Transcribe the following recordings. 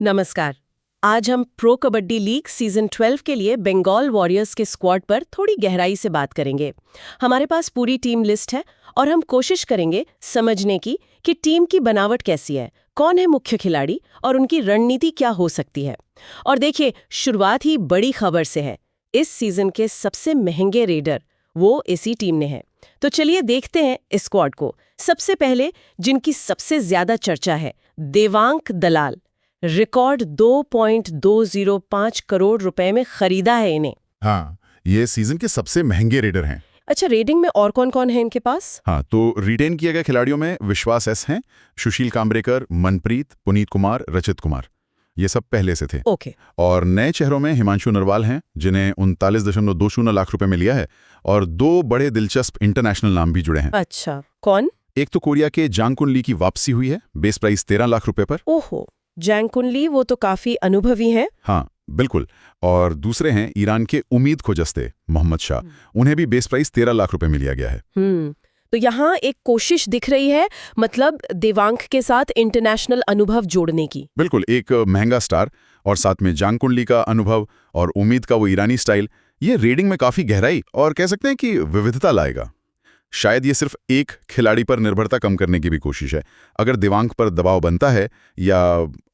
नमस्कार। आज हम प्रो कबड्डी लीग सीजन 12 के लिए बंगाल वॉरियर्स के स्क्वाड पर थोड़ी गहराई से बात करेंगे। हमारे पास पूरी टीम लिस्ट है और हम कोशिश करेंगे समझने की कि टीम की बनावट कैसी है, कौन है मुख्य खिलाड़ी और उनकी रणनीति क्या हो सकती है। और देखिए, शुरुआत ही बड़ी खबर से है। इस सीजन के सबसे महंगे रेडर वो इसी टीम ने है। तो चलिए देखते हैं इस स्क्वाड को। सबसे पहले जिनकी सबसे ज्यादा चर्चा है, देवांग दलाल। रिकॉर्ड 2.205 करोड़ रुपए में खरीदा है इन्हें। हाँ, ये सीजन के सबसे महंगे रेडर हैं। अच्छा, रेडिंग में और कौन कौन है इनके पास? हाँ, तो रिटेन किए गए खिलाड़ियों में विश्वास एस हैं, सुशील काम्बरेकर, मनप्रीत, पुनीत कुमार, रचित कुमार। ये सब पहले से थे। ओके। और नए चेहरों में हिमांशु नरवाल हैं, जिन्हें 39.20 लाख रुपए में लिया है, और दो बड़े दिलचस्प इंटरनेशनल नाम भी जुड़े हैं। अच्छा, कौन? एक तो कोरिया के जांग कुन ली की वापसी हुई है, बेस प्राइस 13 लाख रुपए पर। ओहो, जैंग कुन ली, वो तो काफी अनुभवी हैं। हाँ, बिल्कुल। और दूसरे हैं ईरान के उम्मीद खोजस्ते मोहम्मद शाह। उन्हें भी बेस प्राइस 13 लाख रुपए में लिया गया है। तो यहाँ एक कोशिश दिख रही है, मतलब देवांग के साथ इंटरनेशनल अनुभव जोड़ने की। बिल्कुल, एक महंगा स्टार और साथ में जांग कुन ली का अनुभव और उम्मीद का वो ईरानी स्टाइल, ये रेडिंग में काफी गहराई और कह सकते हैं कि विविधता लाएगा। शायद ये सिर्फ एक खिलाड़ी पर निर्भरता कम करने की भी कोशिश है। अगर देवांग पर दबाव बनता है या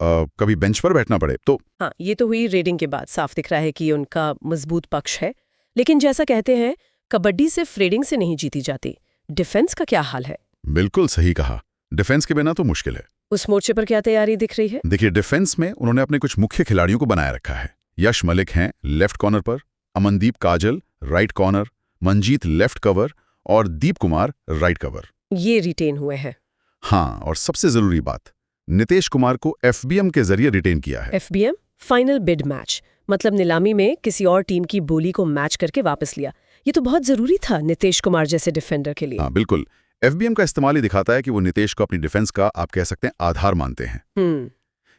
कभी बेंच पर बैठना पड़े तो। हाँ, ये तो हुई रेडिंग के बाद साफ दिख रहा है कि उनका मजबूत पक्ष है। लेकिन जैसा कहते हैं, कबड्डी सिर्फ रेडिंग से नहीं जीती जाती। डिफेंस का क्या हाल है? बिल्कुल सही कहा, डिफेंस के बिना तो मुश्किल है। उस मोर्चे पर क्या तैयारी दिख रही है? देखिए, डिफेंस में उन्होंने अपने कुछ मुख्य खिलाड़ियों को बनाए रखा है। यश मलिक हैं लेफ्ट कॉर्नर पर, Amandeep Kajal right corner, Manjeet left cover और दीप कुमार राइट कवर। ये रिटेन हुए हैं। हाँ, और सबसे जरूरी बात, नितेश कुमार को एफबीएम के जरिए रिटेन किया है। एफबीएम फाइनल बिड मैच, मतलब नीलामी में किसी और टीम की बोली को मैच करके वापस लिया। ये तो बहुत जरूरी था नितेश कुमार जैसे डिफेंडर के लिए। हाँ, बिल्कुल। एफबीएम का इस्तेमाल ही दिखाता है कि वो नितेश को अपनी डिफेंस का, आप कह सकते हैं, आधार मानते हैं।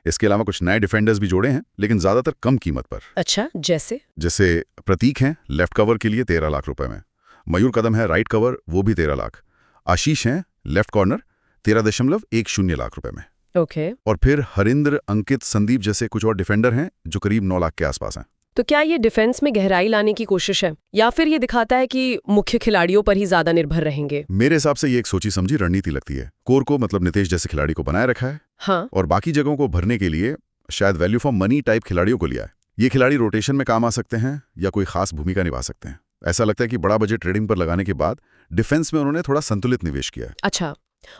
इसके अलावा कुछ नए डिफेंडर्स भी जोड़े हैं, लेकिन ज्यादातर कम कीमत पर। अच्छा, जैसे प्रतीक हैं लेफ्ट कवर के लिए 13 लाख रुपए में, मयूर कदम है राइट कवर, वो भी 13 लाख, आशीष हैं लेफ्ट कॉर्नर 13.10 लाख रुपए में। ओके। और फिर हरिंद्र, अंकित, संदीप जैसे कुछ और डिफेंडर हैं जो करीब 9 लाख के आसपास हैं। तो क्या ये डिफेंस में गहराई लाने की कोशिश है, या फिर ये दिखाता है कि मुख्य खिलाड़ियों पर ही ज्यादा निर्भर रहेंगे? मेरे हिसाब से ये एक सोची समझी रणनीति लगती है। कोर को, मतलब नितेश जैसे खिलाड़ी को बनाए रखा है। हाँ। और बाकी जगहों को भरने के लिए शायद वैल्यू फॉर मनी टाइप खिलाड़ियों को लिया है। ये खिलाड़ी रोटेशन में काम आ सकते हैं या कोई खास भूमिका निभा सकते हैं। ऐसा लगता है कि बड़ा बजट ट्रेडिंग पर लगाने के बाद डिफेंस में उन्होंने थोड़ा संतुलित निवेश किया है। अच्छा,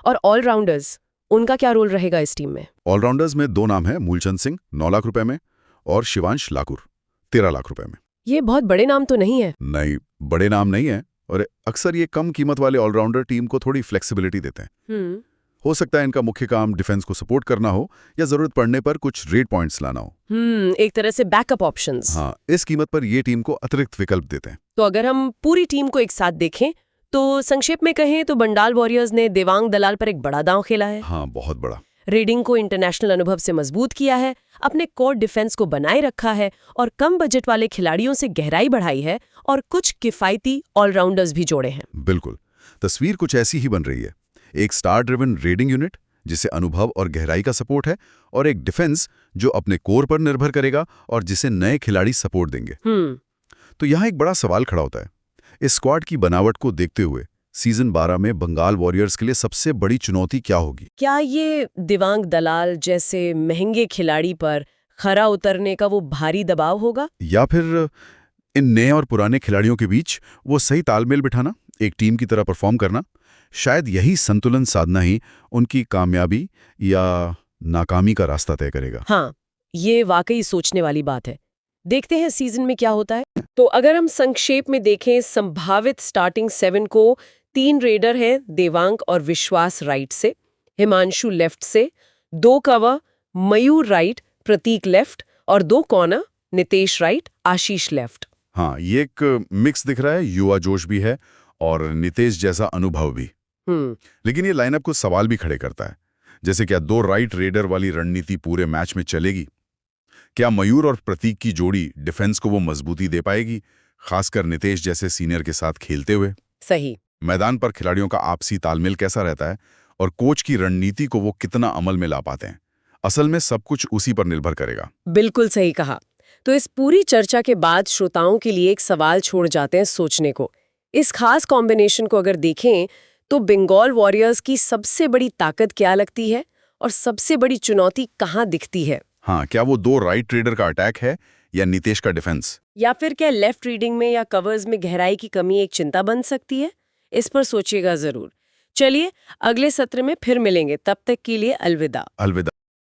और ऑलराउंडर्स, उनका क्या रोल रहेगा इस टीम में? ऑलराउंडर्स में दो नाम हैं, मूलचंद सिंह 9 लाख रुपए में और शिवांश लाकुर 13 लाख रुपए में। ये बहुत बड़े नाम तो नहीं है? नहीं, बड़े नाम नहीं है, और अक्सर ये कम कीमत वाले ऑलराउंडर टीम को थोड़ी फ्लेक्सिबिलिटी देते हैं। हो सकता है इनका मुख्य काम डिफेंस को सपोर्ट करना हो या जरूरत पड़ने पर कुछ रेड पॉइंट्स लाना हो। एक तरह से बैकअप ऑप्शंस। हाँ, इस कीमत पर ये टीम को अतिरिक्त विकल्प देते हैं। तो अगर हम पूरी टीम को एक साथ देखें तो संक्षेप में कहें तो बंगाल वॉरियर्स ने देवांग दलाल पर एक बड़ा दांव खेला है। हाँ, बहुत बड़ा। रेडिंग को इंटरनेशनल अनुभव से मजबूत किया है, अपने कोर डिफेंस को बनाए रखा है और कम बजट वाले खिलाड़ियों से गहराई बढ़ाई है और कुछ किफायती ऑलराउंडर्स भी जोड़े हैं। बिल्कुल, तस्वीर कुछ ऐसी ही बन रही है। एक स्टार ड्रिवन रेडिंग यूनिट जिसे अनुभव और गहराई का सपोर्ट है, और एक डिफेंस जो अपने कोर पर निर्भर करेगा और जिसे नए खिलाड़ी सपोर्ट देंगे। तो यहाँ एक बड़ा सवाल खड़ा होता है, इस स्क्वाड की बनावट को देखते हुए सीजन 12 में बंगाल वॉरियर्स के लिए सबसे बड़ी चुनौती क्या होगी? क्या ये देवांग दलाल जैसे महंगे खिलाड़ी पर खरा उतरने का वो भारी दबाव होगा, या फिर इन नए और पुराने खिलाड़ियों के बीच वो सही तालमेल बिठाना, एक टीम की तरह परफॉर्म करना? शायद यही संतुलन साधना ही उनकी कामयाबी या नाकामी का रास्ता तय करेगा। हाँ, ये वाकई सोचने वाली बात है। देखते हैं सीजन में क्या होता है। तो अगर हम संक्षेप में देखें संभावित स्टार्टिंग 7 को, 3 रेडर हैं, देवांग और विश्वास राइट से, हिमांशु लेफ्ट से, 2 कवर, मयूर राइट, प्रतीक लेफ्ट और 2 कॉर्नर, नितेश राइट, आशीष लेफ्ट। हाँ, ये एक मिक्स दिख रहा है, युवा जोश भी है और नितेश जैसा अनुभव भी। लेकिन ये लाइनअप को सवाल भी खड़े करता है, जैसे क्या 2 राइट रेडर वाली रणनीति पूरे मैच में चलेगी? क्या मयूर और प्रतीक की जोड़ी डिफेंस को वो मजबूती दे पाएगी, खासकर नितेश जैसे सीनियर के साथ खेलते हुए? सही। मैदान पर खिलाड़ियों का आपसी तालमेल कैसा रहता है और कोच की रणनीति को वो कितना अमल में ला पाते हैं? असल में सब कुछ उसी पर निर्भर करेगा। बिल्कुल सही कहा। तो इस पूरी चर्चा के बाद श्रोताओं के लिए एक सवाल छोड़ जाते हैं सोचने को। इस खास कॉम्बिनेशन को अगर देखें तो बंगाल वॉरियर्स की सबसे बड़ी ताकत क्या लगती है और सबसे बड़ी चुनौती कहाँ दिखती है? हाँ, क्या वो 2 राइट ट्रेडर का अटैक है या नितेश का डिफेंस? या फिर क्या लेफ्ट रीडिंग में या कवर्स में गहराई की कमी एक चिंता बन सकती है? इस पर सोचिएगा जरूर। चलिए अगले सत्र में फिर मिलेंगे, तब तक के लिए अलविदा। अलविदा।